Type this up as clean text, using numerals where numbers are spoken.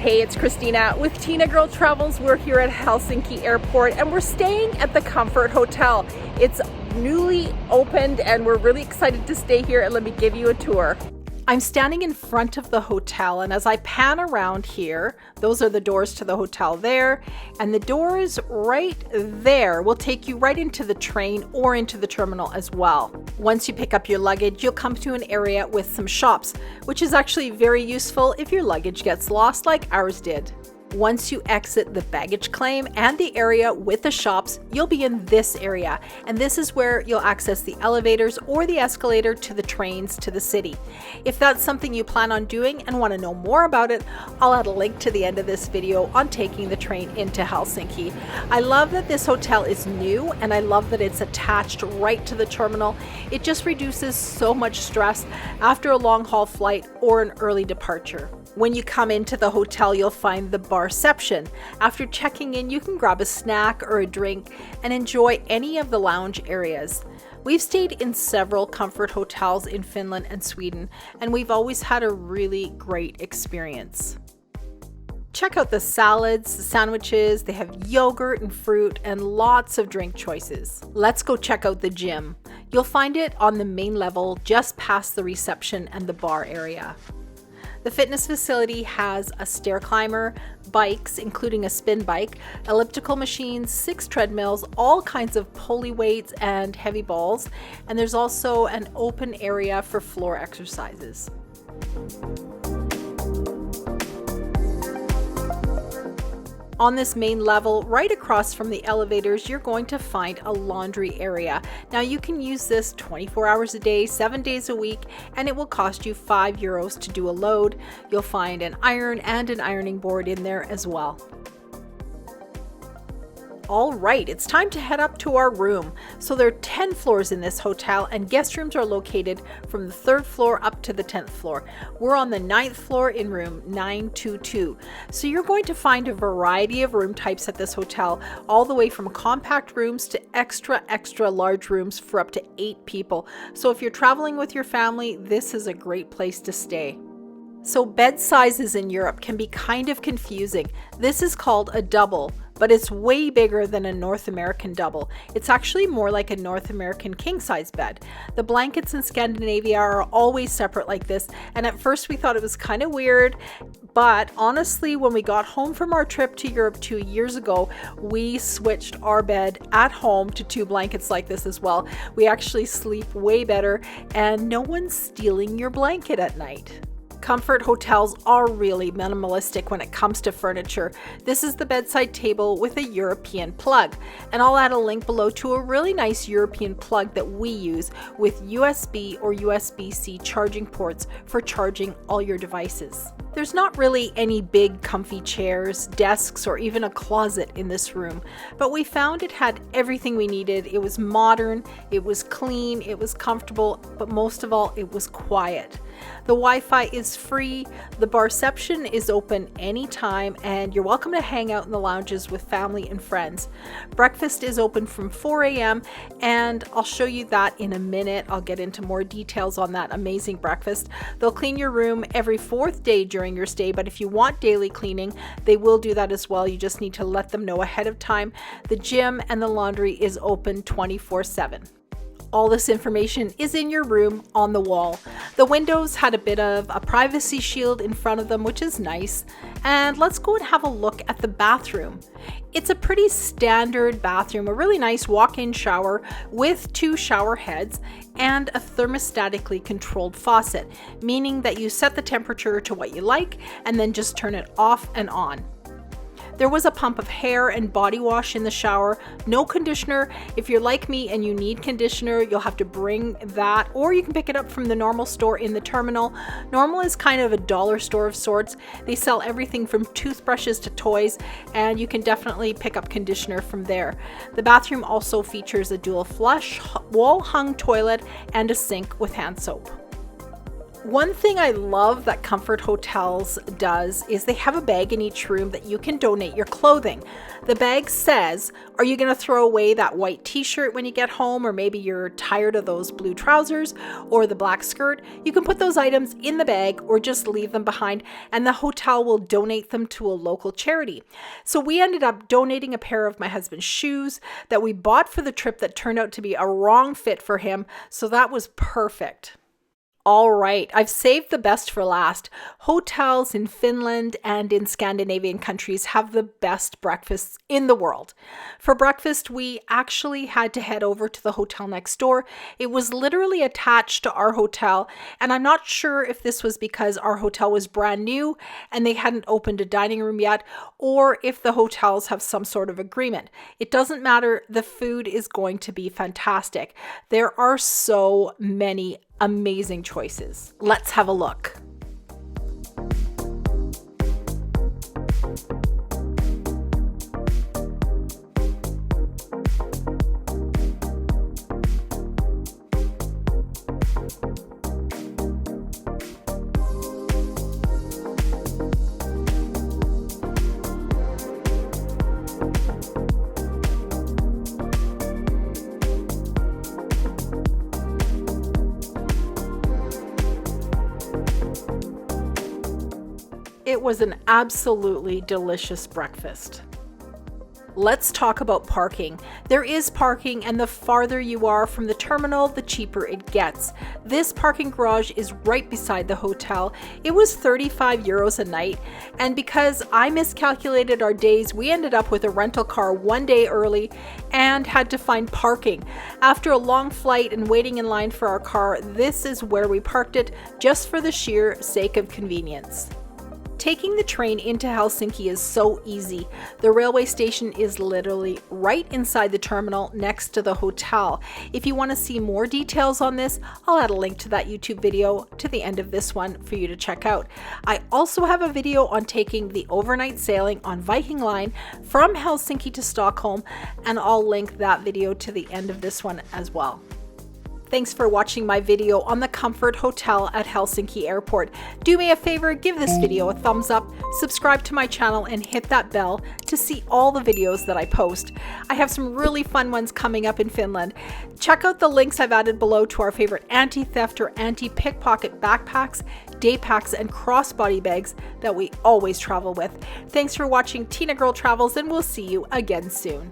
Hey, it's Christina with Tina Girl Travels. We're here at Helsinki Airport and we're staying at the Comfort Hotel. It's newly opened and we're really excited to stay here, and let me give you a tour. I'm standing in front of the hotel, and as I pan around here, those are the doors to the hotel there, and the doors right there will take you right into the train or into the terminal as well. Once you pick up your luggage, you'll come to an area with some shops, which is actually very useful if your luggage gets lost like ours did. Once you exit the baggage claim and the area with the shops, you'll be in this area, and this is where you'll access the elevators or the escalator to the trains to the city. If that's something you plan on doing and want to know more about it, I'll add a link to the end of this video on taking the train into Helsinki. I love that this hotel is new, and I love that it's attached right to the terminal. It just reduces so much stress after a long haul flight or an early departure. When you come into the hotel, you'll find the barception. After checking in, you can grab a snack or a drink and enjoy any of the lounge areas. We've stayed in several Comfort hotels in Finland and Sweden, and we've always had a really great experience. Check out the salads, the sandwiches. They have yogurt and fruit and lots of drink choices. Let's go check out the gym. You'll find it on the main level just past the reception and the bar area. The fitness facility has a stair climber, bikes, including a spin bike, elliptical machines, 6 treadmills, all kinds of pulley weights and heavy balls, and there's also an open area for floor exercises. On this main level, right across from the elevators, you're going to find a laundry area. Now you can use this 24 hours a day, 7 days a week, and it will cost you €5 to do a load. You'll find an iron and an ironing board in there as well. All right, it's time to head up to our room. So there are 10 floors in this hotel, and guest rooms are located from the 3rd floor up to the 10th floor. We're on the 9th floor in room 922. So you're going to find a variety of room types at this hotel, all the way from compact rooms to extra large rooms for up to 8 people. So if you're traveling with your family, this is a great place to stay. So bed sizes in Europe can be kind of confusing. This is called a double, but it's way bigger than a North American double. It's actually more like a North American king-size bed. The blankets in Scandinavia are always separate like this, and at first we thought it was kind of weird, but honestly, when we got home from our trip to Europe 2 years ago, we switched our bed at home to 2 blankets like this as well. We actually sleep way better, and no one's stealing your blanket at night. Comfort hotels are really minimalistic when it comes to furniture. This is the bedside table with a European plug, and I'll add a link below to a really nice European plug that we use with USB or USB-C charging ports for charging all your devices. There's not really any big comfy chairs, desks, or even a closet in this room, but we found it had everything we needed. It was modern, it was clean, it was comfortable, but most of all, it was quiet. The Wi-Fi is free, the barception is open anytime, and you're welcome to hang out in the lounges with family and friends. Breakfast is open from 4 a.m. and I'll show you that in a minute. I'll get into more details on that amazing breakfast. They'll clean your room every 4th day during your stay, but if you want daily cleaning, they will do that as well. You just need to let them know ahead of time. The gym and the laundry is open 24/7. All this information is in your room on the wall. The windows had a bit of a privacy shield in front of them, which is nice. And let's go and have a look at the bathroom. It's a pretty standard bathroom, a really nice walk-in shower with 2 shower heads and a thermostatically controlled faucet, meaning that you set the temperature to what you like and then just turn it off and on. There was a pump of hair and body wash in the shower, no conditioner. If you're like me and you need conditioner, you'll have to bring that, or you can pick it up from the Normal store in the terminal. Normal is kind of a dollar store of sorts. They sell everything from toothbrushes to toys, and you can definitely pick up conditioner from there. The bathroom also features a dual flush, wall-hung toilet, and a sink with hand soap. One thing I love that Comfort Hotels does is they have a bag in each room that you can donate your clothing. The bag says, are you going to throw away that white t-shirt when you get home, or maybe you're tired of those blue trousers or the black skirt? You can put those items in the bag or just leave them behind, and the hotel will donate them to a local charity. So we ended up donating a pair of my husband's shoes that we bought for the trip that turned out to be a wrong fit for him, so that was perfect. All right, I've saved the best for last. Hotels in Finland and in Scandinavian countries have the best breakfasts in the world. For breakfast, we actually had to head over to the hotel next door. It was literally attached to our hotel, and I'm not sure if this was because our hotel was brand new and they hadn't opened a dining room yet, or if the hotels have some sort of agreement. It doesn't matter, the food is going to be fantastic. There are so many amazing choices. Let's have a look. It was an absolutely delicious breakfast. Let's talk about parking. There is parking, and the farther you are from the terminal, the cheaper it gets. This parking garage is right beside the hotel. It was 35 euros a night, and because I miscalculated our days, we ended up with a rental car one day early and had to find parking. After a long flight and waiting in line for our car, this is where we parked it, just for the sheer sake of convenience. Taking the train into Helsinki is so easy. The railway station is literally right inside the terminal next to the hotel. If you want to see more details on this, I'll add a link to that YouTube video to the end of this one for you to check out. I also have a video on taking the overnight sailing on Viking Line from Helsinki to Stockholm, and I'll link that video to the end of this one as well. Thanks for watching my video on the Comfort Hotel at Helsinki Airport. Do me a favor, give this video a thumbs up, subscribe to my channel, and hit that bell to see all the videos that I post. I have some really fun ones coming up in Finland. Check out the links I've added below to our favorite anti-theft or anti-pickpocket backpacks, day packs, and crossbody bags that we always travel with. Thanks for watching Tina Girl Travels, and we'll see you again soon.